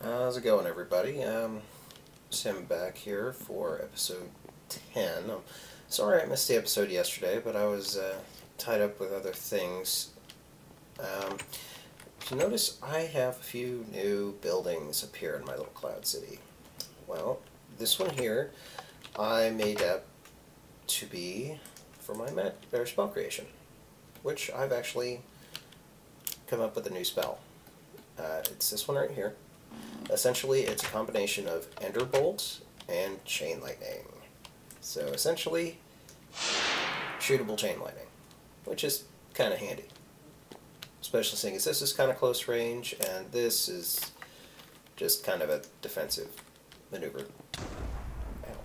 How's it going, everybody? Sim back here for episode 10. I'm sorry I missed the episode yesterday, but I was tied up with other things. If you notice, I have a few new buildings up here in my little cloud city. Well, this one here I made up to be for my spell creation, which I've actually come up with a new spell. It's this one right here. Essentially, it's a combination of Ender Bolt and Chain Lightning. So essentially, shootable Chain Lightning, which is kind of handy. Especially seeing as this is kind of close range, and this is just kind of a defensive maneuver. Ow.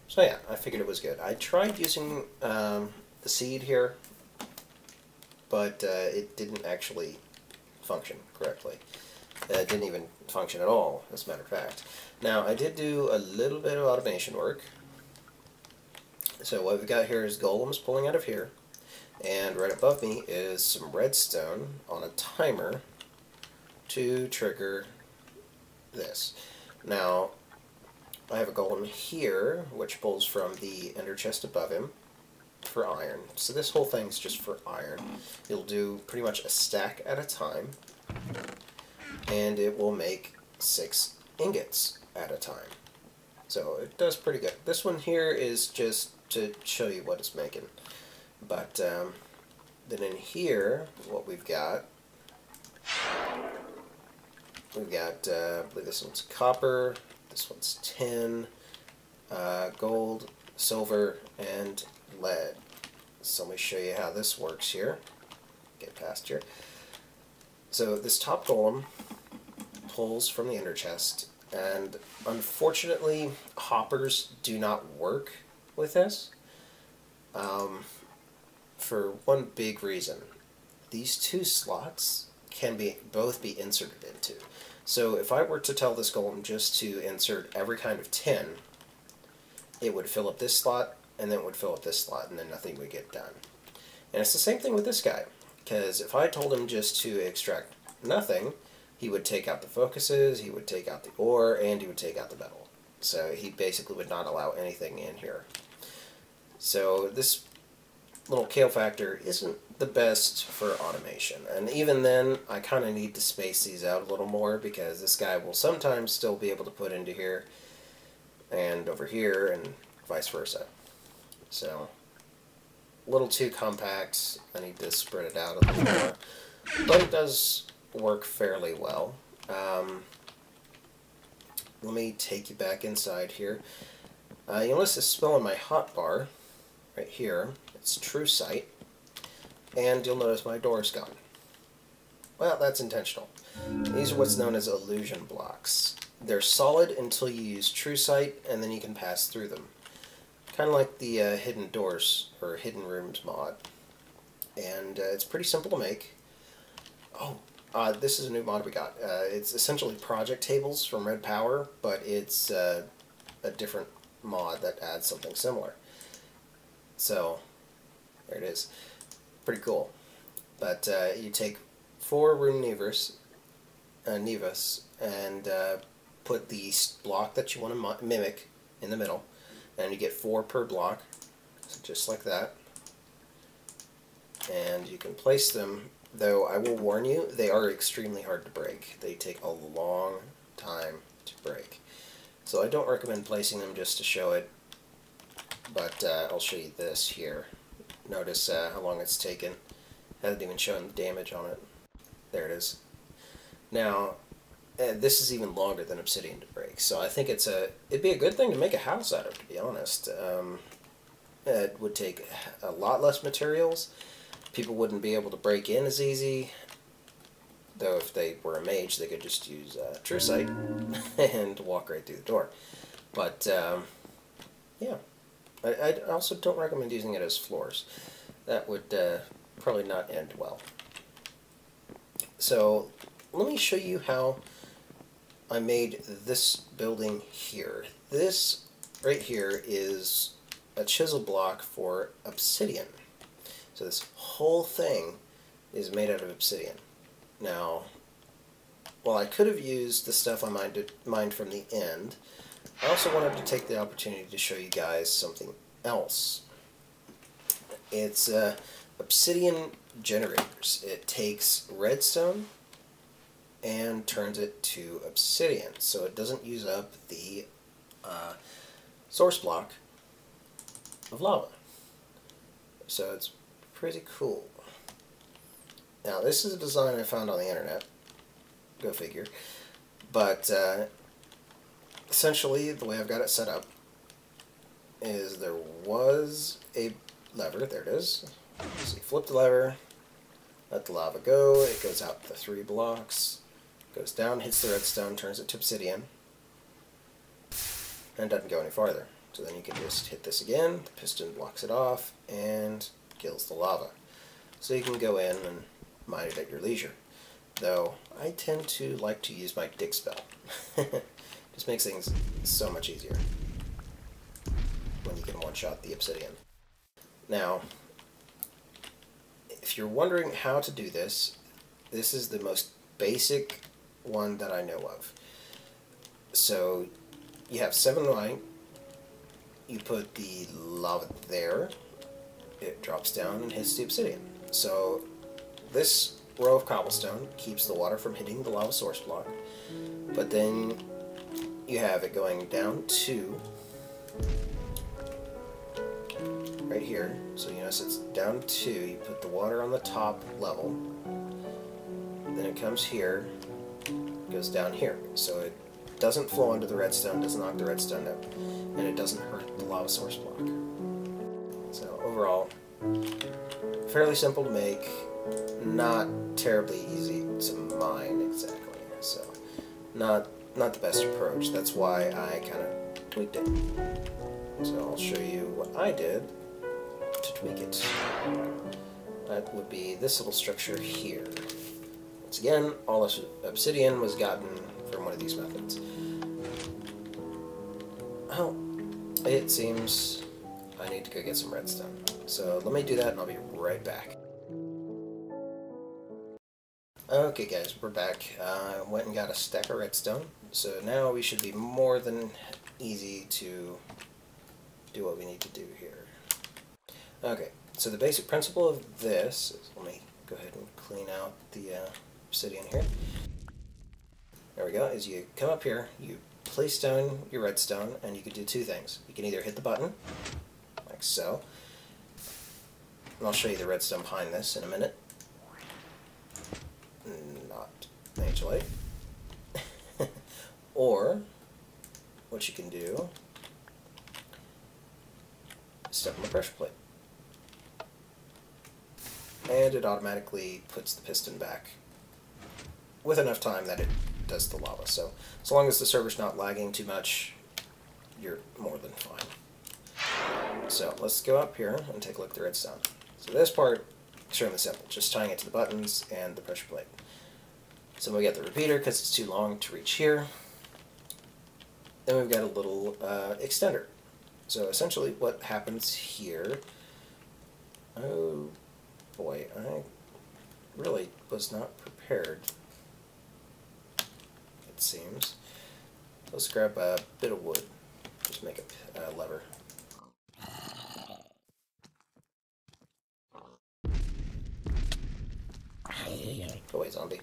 So yeah, I figured it was good. I tried using the seed here, but it didn't actually function correctly. It didn't even function at all, as a matter of fact. Now, I did do a little bit of automation work. So what we've got here is golems pulling out of here, and right above me is some redstone on a timer to trigger this. Now, I have a golem here, which pulls from the ender chest above him for iron. So this whole thing's just for iron. It'll do pretty much a stack at a time, and it will make 6 ingots at a time. So it does pretty good. This one here is just to show you what it's making. But then in here, what we've got, I believe this one's copper, this one's tin, gold, silver, and lead. So let me show you how this works here. Get past here. So this top golem pulls from the ender chest, and unfortunately hoppers do not work with this for one big reason. These two slots can both be inserted into. So if I were to tell this golem just to insert every kind of tin, it would fill up this slot, and then it would fill up this slot, and then nothing would get done. And it's the same thing with this guy, because if I told him just to extract nothing, he would take out the focuses, he would take out the ore, and he would take out the metal. So he basically would not allow anything in here. So this little kale factor isn't the best for automation. And even then, I kind of need to space these out a little more, because this guy will sometimes still be able to put into here and over here and vice versa. So a little too compact. I need to spread it out a little more. But it does work fairly well. Let me take you back inside here. You'll notice this spell on my hotbar right here. It's True Sight, and you'll notice my door's gone. Well, that's intentional. These are what's known as illusion blocks. They're solid until you use True Sight, and then you can pass through them. Kind of like the Hidden Doors or Hidden Rooms mod. And it's pretty simple to make. Oh, this is a new mod we got. It's essentially project tables from Red Power, but it's a different mod that adds something similar. So, there it is. Pretty cool. But you take 4 rune nevas and put the block that you want to mimic in the middle, and you get 4 per block, so just like that. And you can place them, though I will warn you, they are extremely hard to break. They take a long time to break. So I don't recommend placing them just to show it, but I'll show you this here. Notice how long it's taken. Hasn't even shown the damage on it. There it is. Now, this is even longer than Obsidian to break, so I think it'd be a good thing to make a house out of, to be honest. It would take a lot less materials. People wouldn't be able to break in as easy, though if they were a mage they could just use True Sight and walk right through the door. But yeah, I also don't recommend using it as floors. That would probably not end well. So let me show you how I made this building here. This right here is a chisel block for Obsidian. So this whole thing is made out of Obsidian. Now, while I could have used the stuff I mined from the end, I also wanted to take the opportunity to show you guys something else. It's Obsidian generators. It takes redstone and turns it to obsidian, so it doesn't use up the source block of lava. So it's pretty cool. Now this is a design I found on the internet, go figure, but essentially the way I've got it set up is there was a lever, there it is, so you flip the lever, let the lava go, it goes out the 3 blocks, goes down, hits the redstone, turns it to obsidian, and doesn't go any farther. So then you can just hit this again, the piston blocks it off, and kills the lava. So you can go in and mine it at your leisure. Though, I tend to like to use my dig spell. Just makes things so much easier when you can one-shot the obsidian. Now, if you're wondering how to do this, this is the most basic one that I know of. So, you have 7 mine, you put the lava there, it drops down and hits the obsidian. So this row of cobblestone keeps the water from hitting the lava source block, but then you have it going down to right here. So you notice it's down to, you put the water on the top level, then it comes here, goes down here. So it doesn't flow into the redstone, doesn't knock the redstone out, and it doesn't hurt the lava source block. So overall, fairly simple to make, not terribly easy to mine exactly. So not the best approach. That's why I kind of tweaked it. So I'll show you what I did to tweak it. That would be this little structure here. Once again, all this obsidian was gotten from one of these methods. Well, it seems I need to go get some redstone. So let me do that and I'll be right back. Okay guys, we're back. I went and got a stack of redstone. So now we should be more than easy to do what we need to do here. Okay, so the basic principle of this is, let me go ahead and clean out the obsidian here. There we go, is you come up here, you place down your redstone, and you can do 2 things. You can either hit the button, like so, and I'll show you the redstone behind this in a minute. Not actually. Or, what you can do, step on the pressure plate. And it automatically puts the piston back with enough time that it does the lava. So as long as the server's not lagging too much, you're more than fine. So let's go up here and take a look at the redstone. So this part, extremely simple, just tying it to the buttons and the pressure plate. So we got the repeater because it's too long to reach here. Then we've got a little extender. So essentially what happens here, oh boy, I really was not prepared, it seems. Let's grab a bit of wood, just make a lever. Go away, zombie.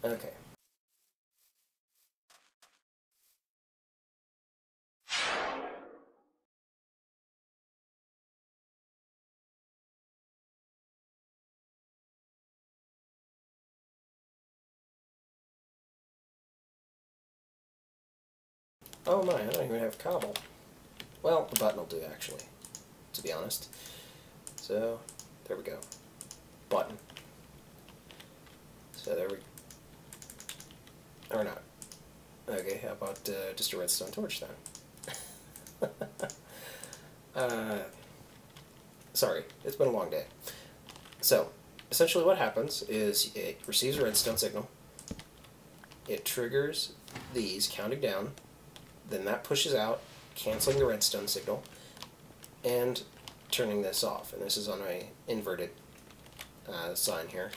Okay. Oh my, I don't even have cobble. Well, the button will do actually, to be honest. So, there we go. Button. So there we... or not. Okay, how about just a redstone torch then? Sorry, it's been a long day. So, essentially what happens is it receives a redstone signal, it triggers these counting down, then that pushes out, canceling the redstone signal, and turning this off. And this is on my inverted sign here.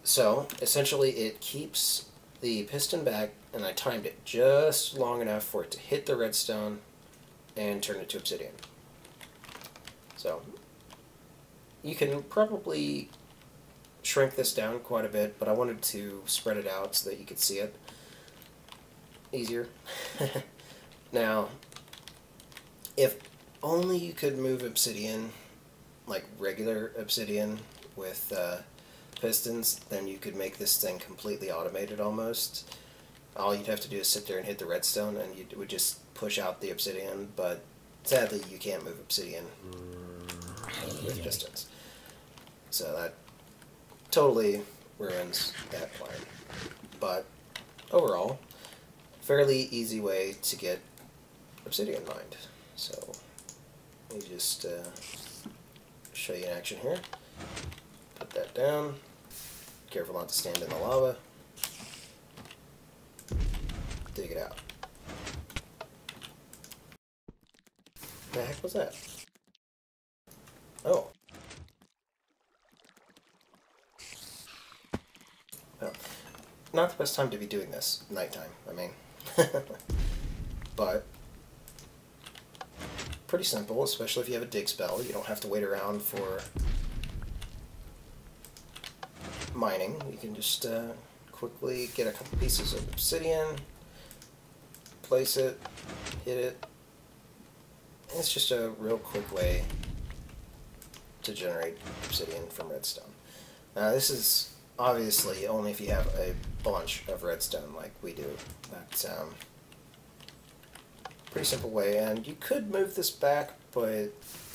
So essentially it keeps the piston back, and I timed it just long enough for it to hit the redstone and turn it to obsidian. So you can probably shrink this down quite a bit, but I wanted to spread it out so that you could see it easier. Now, if only you could move obsidian, like regular obsidian with pistons, then you could make this thing completely automated almost. All you'd have to do is sit there and hit the redstone and it would just push out the obsidian, but sadly you can't move obsidian with pistons. So that totally ruins that plan. But overall, fairly easy way to get obsidian mined. So let me just show you in action here. Put that down. Careful not to stand in the lava. Dig it out. The heck was that? Oh. Well, not the best time to be doing this. Nighttime, I mean. But pretty simple, especially if you have a dig spell. You don't have to wait around for mining. You can just quickly get a couple pieces of obsidian, place it, hit it. It's just a real quick way to generate obsidian from redstone. Now this is obviously only if you have a bunch of redstone like we do. That's pretty simple way, and you could move this back, but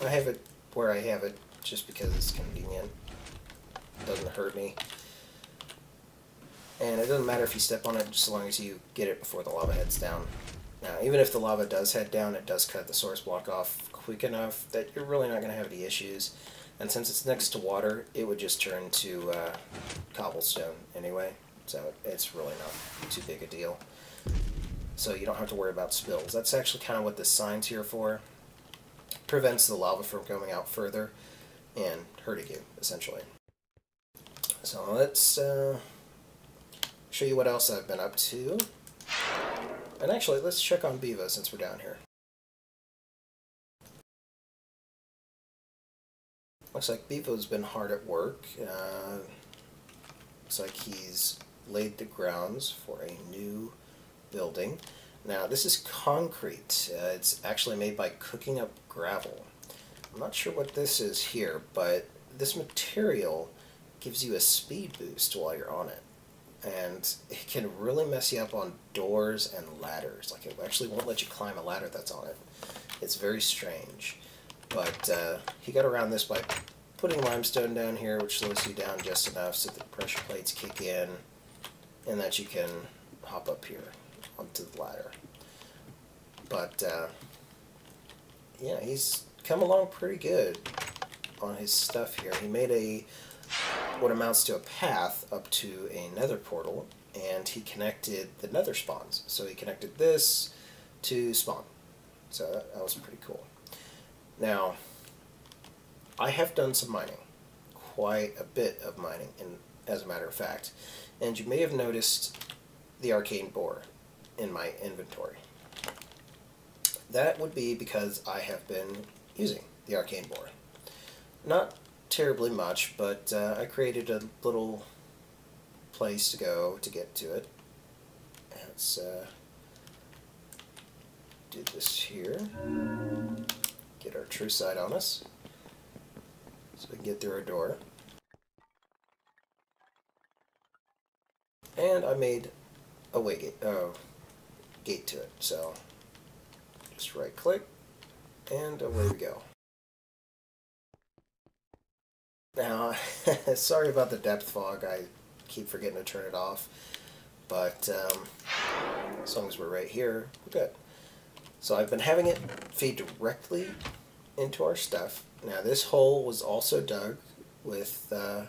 I have it where I have it just because it's convenient. It doesn't hurt me. And it doesn't matter if you step on it, just as long as you get it before the lava heads down. Now, even if the lava does head down, it does cut the source block off quick enough that you're really not going to have any issues. And since it's next to water, it would just turn to cobblestone anyway, so it's really not too big a deal. So you don't have to worry about spills. That's actually kind of what this sign's here for. Prevents the lava from going out further and hurting you, essentially. So let's show you what else I've been up to. And actually, let's check on Bevolj since we're down here. Looks like Bevol's been hard at work. Looks like he's laid the grounds for a new building. Now, this is concrete. It's actually made by cooking up gravel. I'm not sure what this is here, but this material gives you a speed boost while you're on it. And it can really mess you up on doors and ladders. Like, it actually won't let you climb a ladder that's on it. It's very strange. But he got around this by putting limestone down here, which slows you down just enough so the pressure plates kick in and that you can hop up here onto the ladder. But yeah, he's come along pretty good on his stuff here. He made what amounts to a path up to a nether portal, and he connected the nether spawns. So he connected this to spawn. So that was pretty cool. Now, I have done some mining, quite a bit of mining, as a matter of fact, and you may have noticed the arcane boar in my inventory. That would be because I have been using the arcane boar. Not terribly much, but I created a little place to go to get to it. Let's do this here. Get our true sight on us so we can get through our door. And I made a gate to it, so just right click and away we go. Now, sorry about the depth fog, I keep forgetting to turn it off, but as long as we're right here, we're good. So I've been having it feed directly into our stuff. Now this hole was also dug with a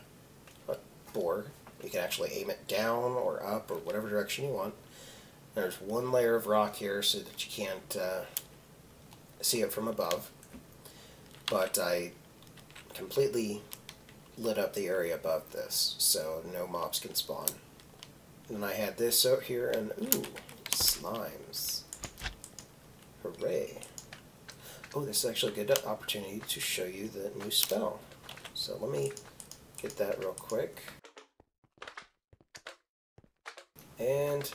boar. You can actually aim it down or up or whatever direction you want. There's one layer of rock here so that you can't see it from above. But I completely lit up the area above this, so no mobs can spawn. And I had this out here, and ooh, slimes. Hooray. Oh, this is actually a good opportunity to show you the new spell. So let me get that real quick. And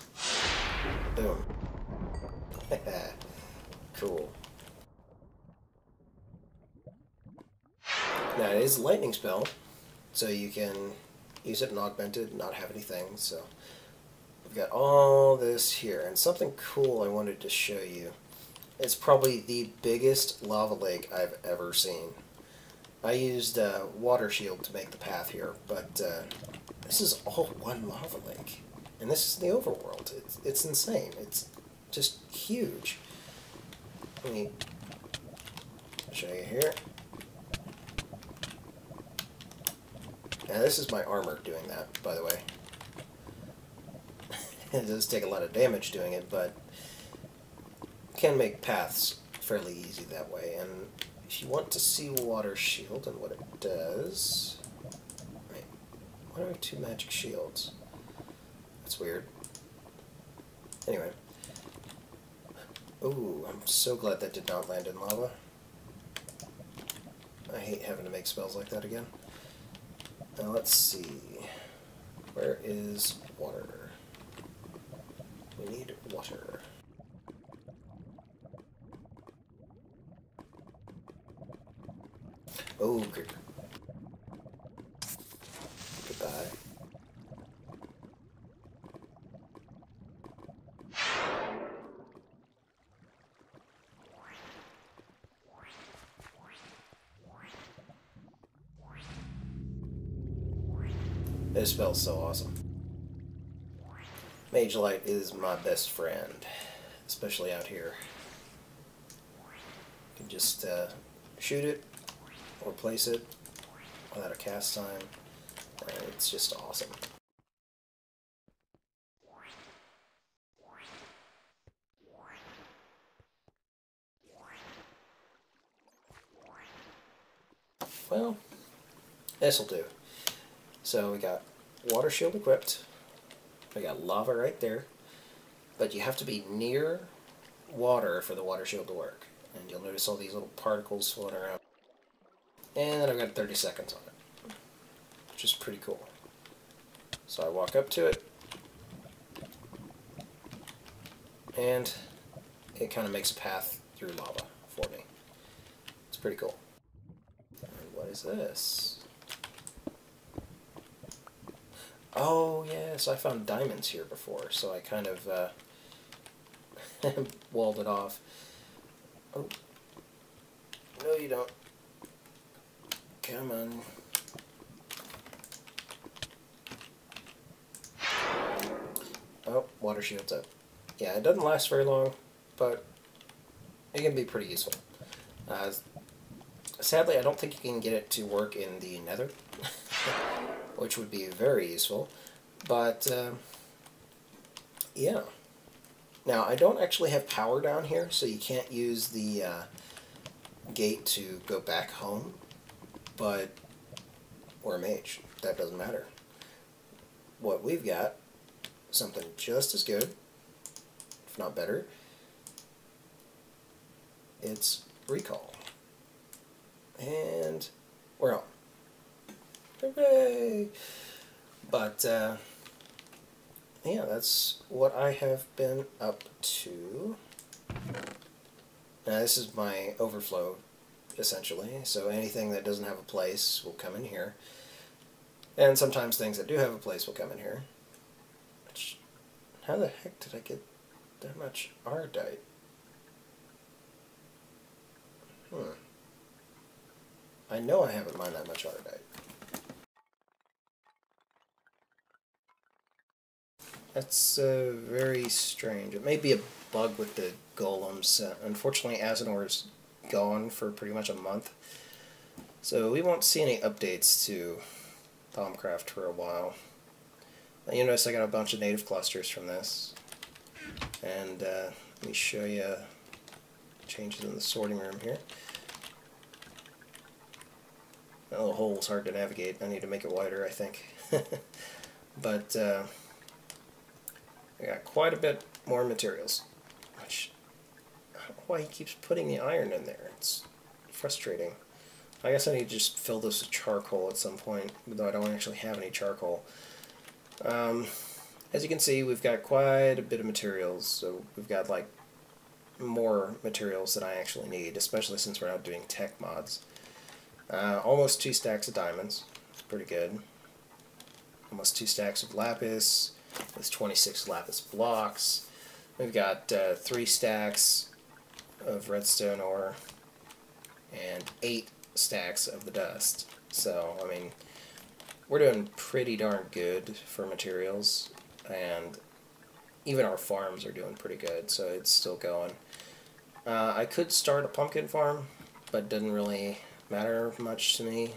boom. Cool. Now it is a lightning spell, so you can use it in augmented, not have anything. So we've got all this here, and something cool I wanted to show you. It's probably the biggest lava lake I've ever seen. I used water shield to make the path here, but this is all one lava lake. And this is the overworld. It's insane. It's just huge. Let me show you here. Now this is my armor doing that, by the way. It does take a lot of damage doing it, but can make paths fairly easy that way. And if you want to see water shield and what it does... Wait, why do I have 2 magic shields? That's weird. Anyway. Ooh, I'm so glad that did not land in lava. I hate having to make spells like that again. Now let's see. Where is water? We need water. Oh, creeper. Goodbye. This spell's so awesome. Mage Light is my best friend, especially out here. You can just shoot it or place it without a cast time, and it's just awesome. Well, this'll do. So we got water shield equipped. We got lava right there, but you have to be near water for the water shield to work. And you'll notice all these little particles floating around. And then I've got 30 seconds on it, which is pretty cool. So I walk up to it, and it kind of makes a path through lava for me. It's pretty cool. And what is this? Oh yes, I found diamonds here before, so I kind of walled it off. Oh, no you don't. Come on. Oh, water shield's up. Yeah, it doesn't last very long, but it can be pretty useful. Sadly, I don't think you can get it to work in the Nether, which would be very useful, but yeah. Now, I don't actually have power down here, so you can't use the gate to go back home, but we're a mage. That doesn't matter. What we've got, something just as good, if not better. It's recall. And we're on. Hooray! But, yeah, that's what I have been up to. Now, this is my overflow, essentially. So anything that doesn't have a place will come in here. And sometimes things that do have a place will come in here. Which, how the heck did I get that much ardite? I know I haven't mined that much ardite. That's very strange. It may be a bug with the golems. Unfortunately, Asinor is gone for pretty much a month. So we won't see any updates to Thaumcraft for a while. You notice I got a bunch of native clusters from this. And let me show you changes in the sorting room here. That little hole is hard to navigate. I need to make it wider, I think. But I got quite a bit more materials, which I don't know why he keeps putting the iron in there. It's frustrating. I guess I need to just fill this with charcoal at some point, though I don't actually have any charcoal. As you can see, we've got quite a bit of materials, so we've got like more materials than I actually need, especially since we're not doing tech mods. Almost 2 stacks of diamonds. It's pretty good. Almost 2 stacks of lapis. With 26 lapis blocks. We've got 3 stacks of redstone ore and 8 stacks of the dust. So, I mean, we're doing pretty darn good for materials, and even our farms are doing pretty good, so it's still going. I could start a pumpkin farm, but it doesn't really matter much to me.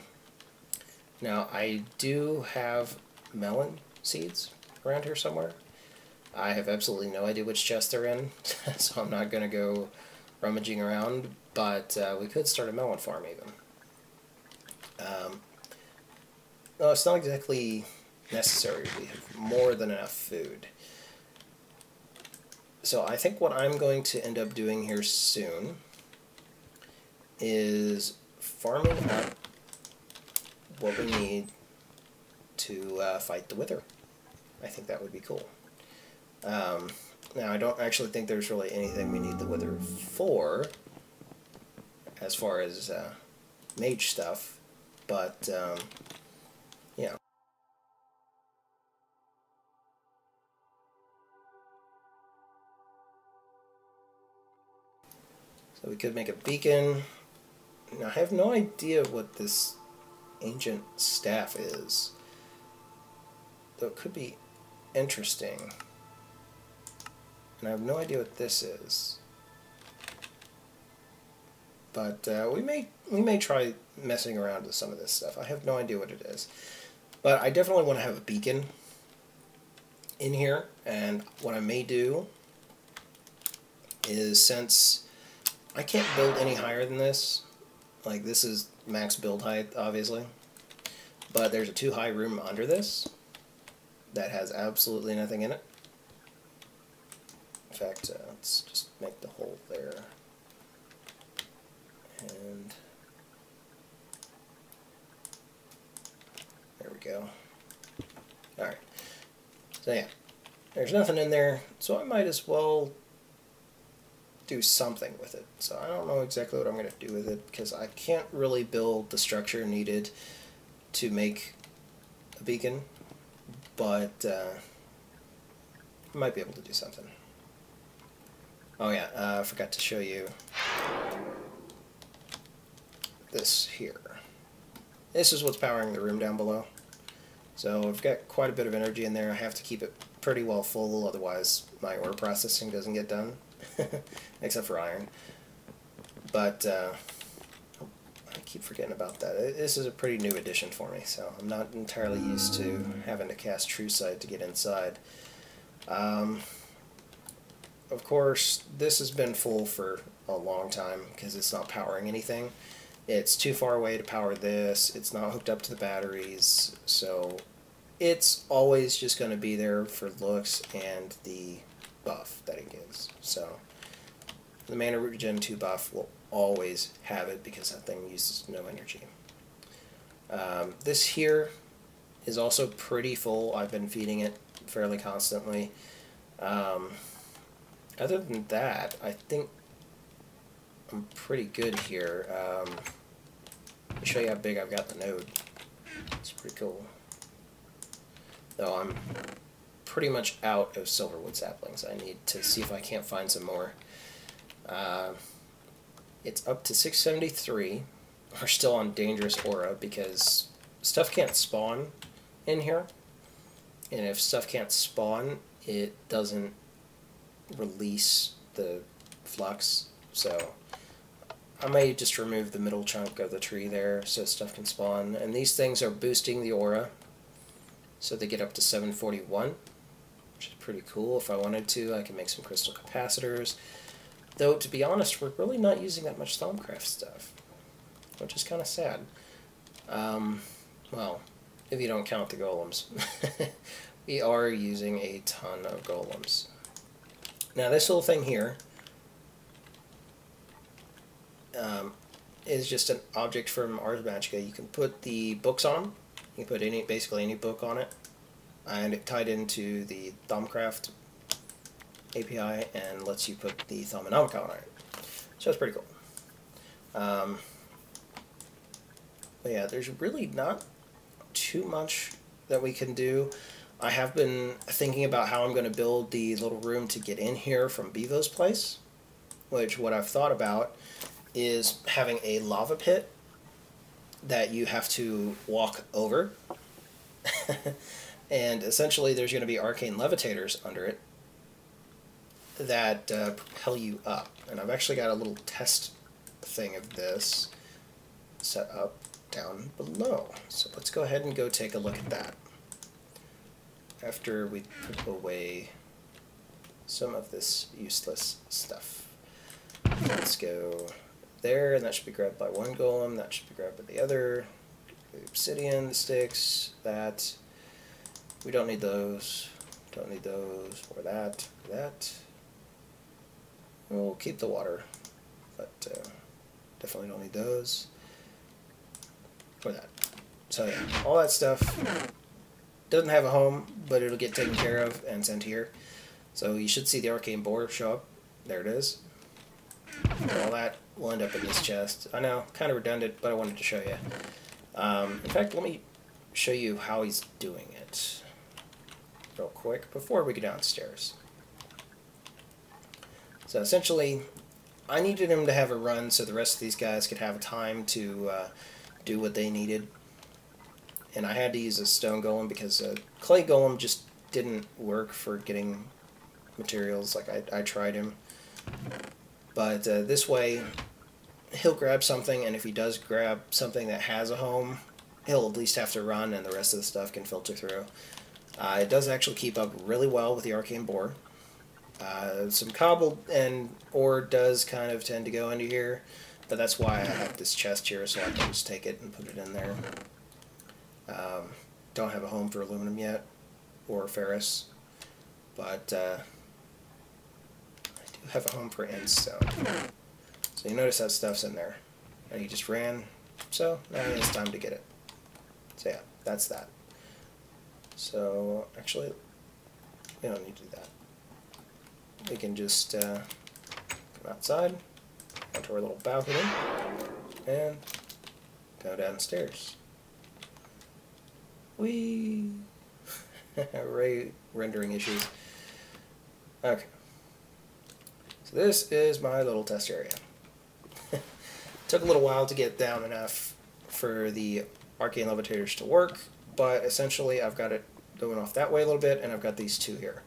Now, I do have melon seeds around here somewhere. I have absolutely no idea which chest they're in, so I'm not going to go rummaging around, but we could start a melon farm even. No, it's not exactly necessary. We have more than enough food. So I think what I'm going to end up doing here soon is farming up what we need to fight the Wither. I think that would be cool. Now, I don't actually think there's really anything we need the Wither for, as far as mage stuff, but, yeah. So we could make a beacon. Now, I have no idea what this ancient staff is, though it could be interesting. And I have no idea what this is. But we may try messing around with some of this stuff. I have no idea what it is. But I definitely want to have a beacon in here, and what I may do is, since I can't build any higher than this, like this is max build height, obviously, but there's a 2 high room under this that has absolutely nothing in it. In fact, let's just make the hole there. And there we go. Alright. So yeah, there's nothing in there, so I might as well do something with it. So I don't know exactly what I'm going to do with it, because I can't really build the structure needed to make a beacon, but I might be able to do something. Oh yeah, I forgot to show you this here. This is what's powering the room down below. So I've got quite a bit of energy in there. I have to keep it pretty well full, otherwise my ore processing doesn't get done. Except for iron. But I keep forgetting about that. This is a pretty new addition for me, so I'm not entirely used to having to cast True Sight to get inside. Of course, this has been full for a long time because it's not powering anything. It's too far away to power this. It's not hooked up to the batteries, so it's always just going to be there for looks and the buff that it gives. So the mana regen 2 buff will always have it because that thing uses no energy. This here is also pretty full. I've been feeding it fairly constantly. Other than that, I think I'm pretty good here. Let me show you how big I've got the node. It's pretty cool. Though I'm pretty much out of silverwood saplings. I need to see if I can't find some more. It's up to 673. We're still on dangerous aura because stuff can't spawn in here. And if stuff can't spawn, it doesn't release the flux. So I may just remove the middle chunk of the tree there so stuff can spawn. And these things are boosting the aura. So they get up to 741. Which is pretty cool. If I wanted to, I can make some crystal capacitors. Though, to be honest, we're really not using that much Thaumcraft stuff, which is kind of sad. Well, if you don't count the golems. We are using a ton of golems. Now this little thing here is just an object from Ars Magica. You can put the books on them. You can put basically any book on it, and it tied into the Thumbcraft API and lets you put the Thumb and Omicron on it. So it's pretty cool. But yeah, there's really not too much that we can do. I have been thinking about how I'm going to build the little room to get in here from Bevol's place, which what I've thought about is having a lava pit that you have to walk over. And essentially there's going to be arcane levitators under it that propel you up. And I've actually got a little test thing of this set up down below. So let's go ahead and go take a look at that. After we put away some of this useless stuff. Let's go there, and that should be grabbed by one golem, that should be grabbed by the other. The obsidian, the sticks, that. We don't need those. Don't need those, or that, or that. We'll keep the water, but definitely don't need those. Or that. So yeah, all that stuff doesn't have a home, but it'll get taken care of and sent here. So you should see the arcane boar show up. There it is. All that will end up in this chest. I know, kind of redundant, but I wanted to show you. In fact, let me show you how he's doing it real quick before we go downstairs. So essentially, I needed him to have a run so the rest of these guys could have time to do what they needed. And I had to use a stone golem because a clay golem just didn't work for getting materials. Like I tried him. But this way, he'll grab something, and if he does grab something that has a home, he'll at least have to run, and the rest of the stuff can filter through. It does actually keep up really well with the arcane boar. Some cobble and ore does kind of tend to go into here, but that's why I have this chest here, so I can just take it and put it in there. Don't have a home for aluminum yet, or ferrous, but I do have a home for endstone. So you notice that stuff's in there. And he just ran, so now it's time to get it. So yeah, that's that. So actually, we don't need to do that. We can just come outside, onto our little balcony, and go downstairs. Whee! Array rendering issues. Okay. So this is my little test area. Took a little while to get down enough for the arcane levitators to work, but essentially I've got it going off that way a little bit, and I've got these two here.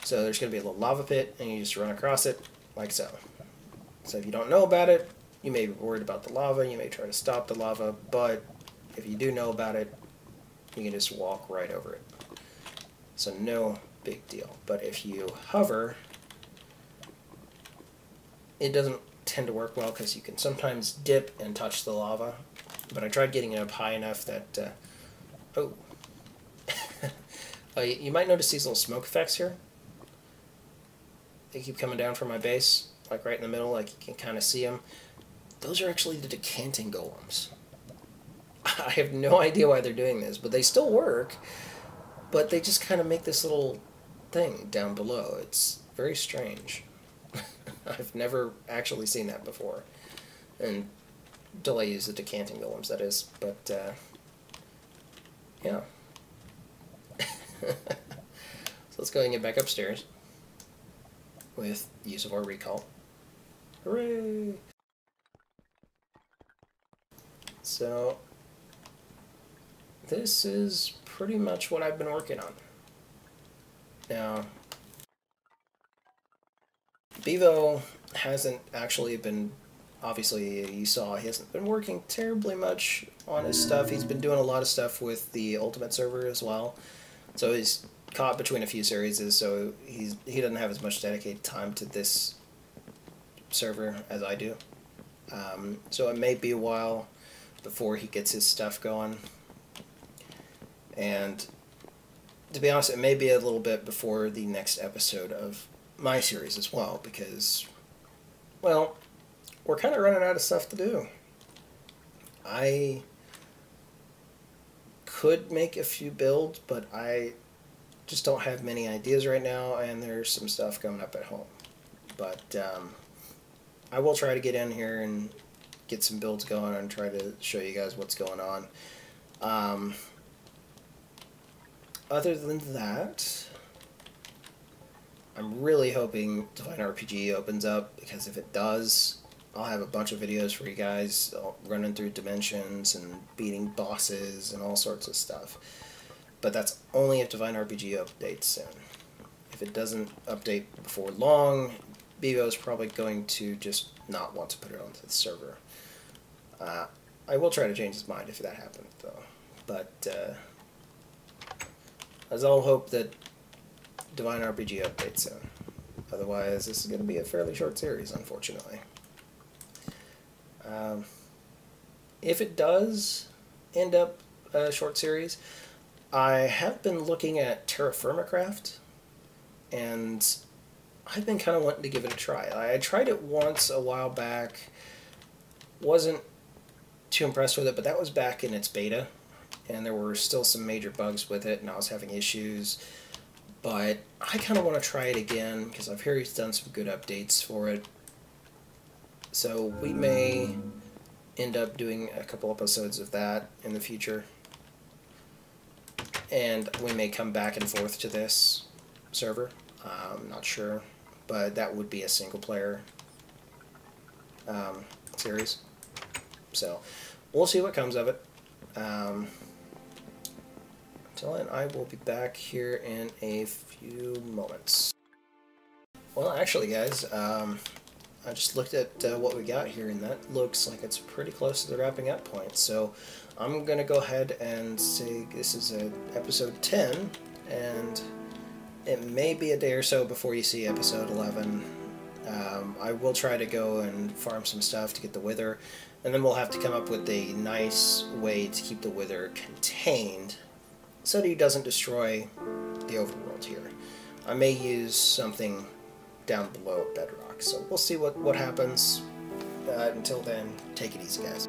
So there's going to be a little lava pit, and you just run across it like so. So if you don't know about it, you may be worried about the lava, you may try to stop the lava, but if you do know about it, you can just walk right over it. So no big deal. But if you hover, it doesn't tend to work well because you can sometimes dip and touch the lava. But I tried getting it up high enough that, oh. You might notice these little smoke effects here. They keep coming down from my base, like right in the middle, like you can kind of see them. Those are actually the decanting golems. I have no idea why they're doing this, but they still work. But they just kind of make this little thing down below. It's very strange. I've never actually seen that before. And until I use the decanting golems, that is. But, yeah. So let's go ahead and get back upstairs with use of our recall. Hooray! So this is pretty much what I've been working on. Now, Bevolj hasn't actually been, obviously you saw, he hasn't been working terribly much on his stuff. He's been doing a lot of stuff with the Ultimate server as well. So he's caught between a few series, so he doesn't have as much dedicated time to this server as I do. So it may be a while before he gets his stuff going. And to be honest, it may be a little bit before the next episode of my series as well, because, well, we're kind of running out of stuff to do. I could make a few builds, but I just don't have many ideas right now, and there's some stuff coming up at home. But I will try to get in here and get some builds going and try to show you guys what's going on. Other than that, I'm really hoping Divine RPG opens up, because if it does, I'll have a bunch of videos for you guys running through dimensions and beating bosses and all sorts of stuff. But that's only if Divine RPG updates soon. If it doesn't update before long, Bevo is probably going to just not want to put it onto the server. I will try to change his mind if that happens, though. But as I'll hope that Divine RPG updates soon. Otherwise, this is going to be a fairly short series, unfortunately. If it does end up a short series, I have been looking at Terra Firma Craft, and I've been kind of wanting to give it a try. I tried it once a while back, wasn't too impressed with it, but that was back in its beta, and there were still some major bugs with it, and I was having issues. But I kind of want to try it again, because I've heard he's done some good updates for it. So we may end up doing a couple episodes of that in the future. And we may come back and forth to this server. I'm not sure. But that would be a single-player series. So we'll see what comes of it. Until then, I will be back here in a few moments. Well, actually, guys, I just looked at what we got here, and that looks like it's pretty close to the wrapping up point. So I'm going to go ahead and say this is episode 10, and it may be a day or so before you see episode 11. I will try to go and farm some stuff to get the wither, and then we'll have to come up with a nice way to keep the wither contained so that he doesn't destroy the overworld here. I may use something down below bedrock, so we'll see what happens. Until then, take it easy, guys.